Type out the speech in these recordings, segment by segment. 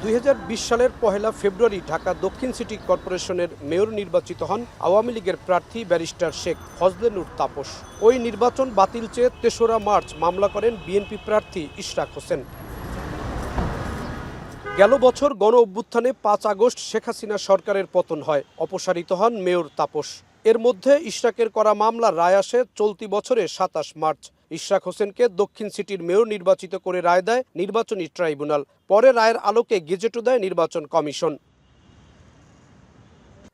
2020 সালের 1 ফেব্রুয়ারি ঢাকা দক্ষিণ সিটি কর্পোরেশনের মেয়র নির্বাচিত হন আওয়ামী লীগের প্রার্থী ব্যারিস্টার শেখ ফজলে নূর তাপস। ওই নির্বাচন বাতিল চেয়ে 3রা মার্চ মামলা করেন বিএনপি প্রার্থী ইশরাক হোসেন। গেল বছর গণ অভ্যুত্থানে 5 আগস্ট শেখ হাসিনা সরকারের পতন হয়, অপসারিত হন মেয়র তাপস। এর মধ্যে ইশরাকের করা মামলার রায় আসে চলতি বছরের 27 মার্চ। ইশরাক হোসেনকে দক্ষিণ সিটির মেয়র নির্বাচিত করে রায় দেয় নির্বাচনী ট্রাইব্যুনাল। পরে রায়ের আলোকে গেজেটও দেয় নির্বাচন কমিশন।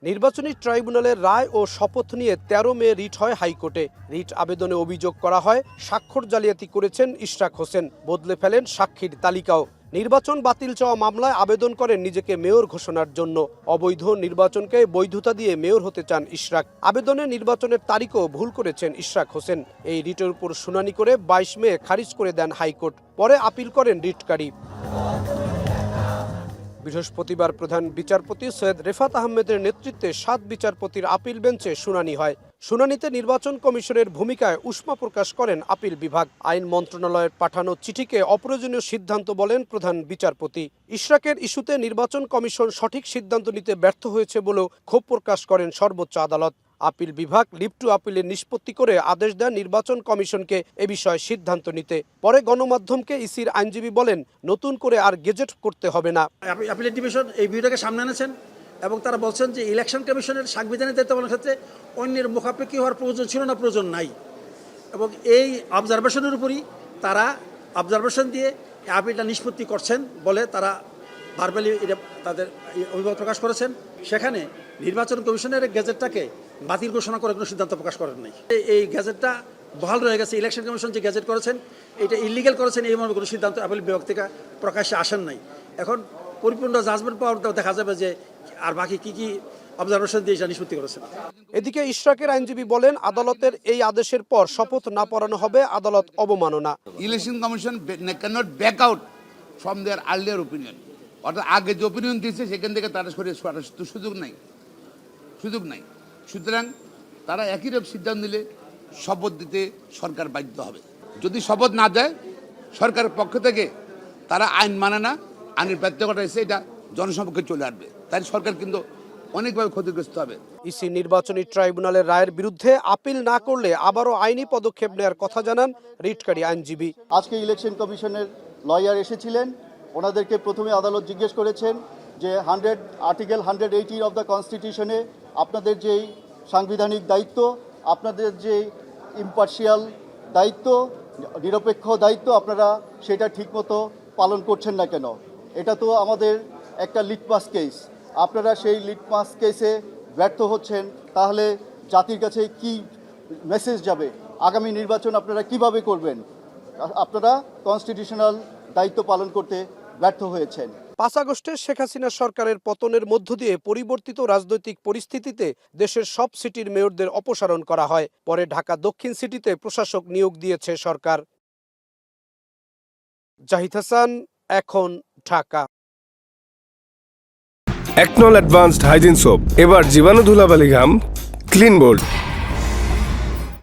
নির্বাচনী ট্রাইব্যুনালের রায় ও শপথ নিয়ে 13 মে রিট হয় হাইকোর্টে। রিট আবেদনে অভিযোগ করা হয় স্বাক্ষর জালিয়াতি করেছেন ইশরাক হোসেন, বদলে ফেলেন সাক্ষীর তালিকাও। নির্বাচন বাতিল চাওয়া মামলায় আবেদন করেন নিজেকে মেয়র ঘোষণার জন্য। অবৈধ নির্বাচনকে বৈধতা দিয়ে মেয়র হতে চান ইশরাক। আবেদনে নির্বাচনের তারিখও ভুল করেছেন ইশরাক হোসেন। এই রিটের উপর শুনানি করে 22 মে খারিজ করে দেন হাইকোর্ট। পরে আপিল করেন রিটকারী। বৃহস্পতিবার প্রধান বিচারপতি সৈয়দ রেফাত আহমেদের নেতৃত্বে 7 বিচারপতির আপিল বেঞ্চে শুনানি হয়। শুনানিতে নির্বাচন কমিশনের ভূমিকায় উষ্মা প্রকাশ করেন আপিল বিভাগ। আইন মন্ত্রণালয়ের পাঠানো চিঠিকে অপ্রয়োজনীয় সিদ্ধান্ত বলেন প্রধান বিচারপতি। ইশরাকের ইস্যুতে নির্বাচন কমিশন সঠিক সিদ্ধান্ত নিতে ব্যর্থ হয়েছে বলেও ক্ষোভ প্রকাশ করেন সর্বোচ্চ আদালত। আপিল বিভাগ লিভ টু আপিলের নিষ্পত্তি করে আদেশ দেন নির্বাচন কমিশনকে এ বিষয়ে সিদ্ধান্ত নিতে। পরে গণমাধ্যমকে ইসির আইনজীবী বলেন, নতুন করে আর গেজেট করতে হবে না। আপিলেট ডিভিশন এই ভিডিওটাকে সামনে এনেছেন এবং তারা বলছেন যে ইলেকশন কমিশনের সাংবিধানিক দায়িত্ব পালনের ক্ষেত্রে অন্যের মুখাপেক্ষি হওয়ার প্রয়োজন ছিল না, প্রয়োজন নাই। এবং এই অবজারভেশনের উপরই তারা অবজারভেশন দিয়ে আপিলটা নিষ্পত্তি করছেন বলে তারা ভার্বালি এটা তাদের অভিমত প্রকাশ করেছেন। সেখানে নির্বাচন কমিশনের গেজেটটাকে বাতিল ঘোষণা করে কোনো সিদ্ধান্ত প্রকাশ করেন নাই। এই গেজেটটা বহাল রয়ে গেছে। ইলেকশন কমিশন যে গেজেট করেছেন এটা ইলিগাল করেছেন এই মর্মে কোনো সিদ্ধান্ত আপিল বিভাগ থেকে প্রকাশ্যে আসেন নাই। এখন পরিপূর্ণ জাজমেন্ট পাওয়ার দেখা যাবে যে আর বাকি কি অবজারভেশন দিয়ে এটা নিষ্পত্তি করেছেন। এদিকে ইশরাকের আইনজীবী বলেন, আদালতের এই আদেশের পর শপথ না পড়ানো হবে আদালত অবমাননা। Election commission cannot back out from their earlier opinion. অর্থাৎ আগে যে ওপিনিয়ন দিয়েছে সেখান থেকে তারা সরিয়ে সুযোগ নাই। সুতরাং তারা একই রকম সিদ্ধান্ত নিলে শপথ দিতে সরকার বাধ্য হবে। যদি শপথ না দেয় সরকারের পক্ষ থেকে তারা আইন মানে না, আইনের ব্যত্যয়তা এসে এটা জনসমক্ষে চলে আসবে। তাই সরকার কিন্তু অনেকভাবে ক্ষতিগ্রস্ত হবে। ইসি নির্বাচনী ট্রাইব্যুনালের রায়ের বিরুদ্ধে আপিল না করলে আবারও আইনি পদক্ষেপ নেওয়ার কথা জানান রিটকারী আইনজীবী। আজকে ইলেকশন কমিশনের লয়ার এসেছিলেন, ওনাদেরকে প্রথমে আদালত জিজ্ঞেস করেছেন যে আর্টিকেল 180 অফ দ্য কনস্টিটিউশনে আপনাদের যেই সাংবিধানিক দায়িত্ব, আপনাদের যে ইম্পার্শিয়াল দায়িত্ব, নিরপেক্ষ দায়িত্ব, আপনারা সেটা ঠিকমতো পালন করছেন না কেন? এটা তো আমাদের একটা লিটমাস কেস। আপনারা সেই লিটমাস কেসে ব্যর্থ হচ্ছেন, তাহলে জাতির কাছে কি মেসেজ যাবে? আগামী নির্বাচন আপনারা কিভাবে করবেন? আপনারা কনস্টিটিউশনাল দায়িত্ব পালন করতে ব্যর্থ হয়েছেন। 5 আগস্টে শেখ হাসিনা সরকারের পতনের মধ্য দিয়ে পরিবর্তিত রাজনৈতিক পরিস্থিতিতে দেশের সব সিটির মেয়রদের অপসারণ করা হয়। পরে ঢাকা দক্ষিণ সিটিতে প্রশাসক নিয়োগ দিয়েছে সরকার। জাহিদ হাসান, এখন ঢাকা। একনল অ্যাডভান্সড হাইজিন সোপ, এবার জীবাণু ধুলাবালি ঘাম ক্লিন বোল্ড।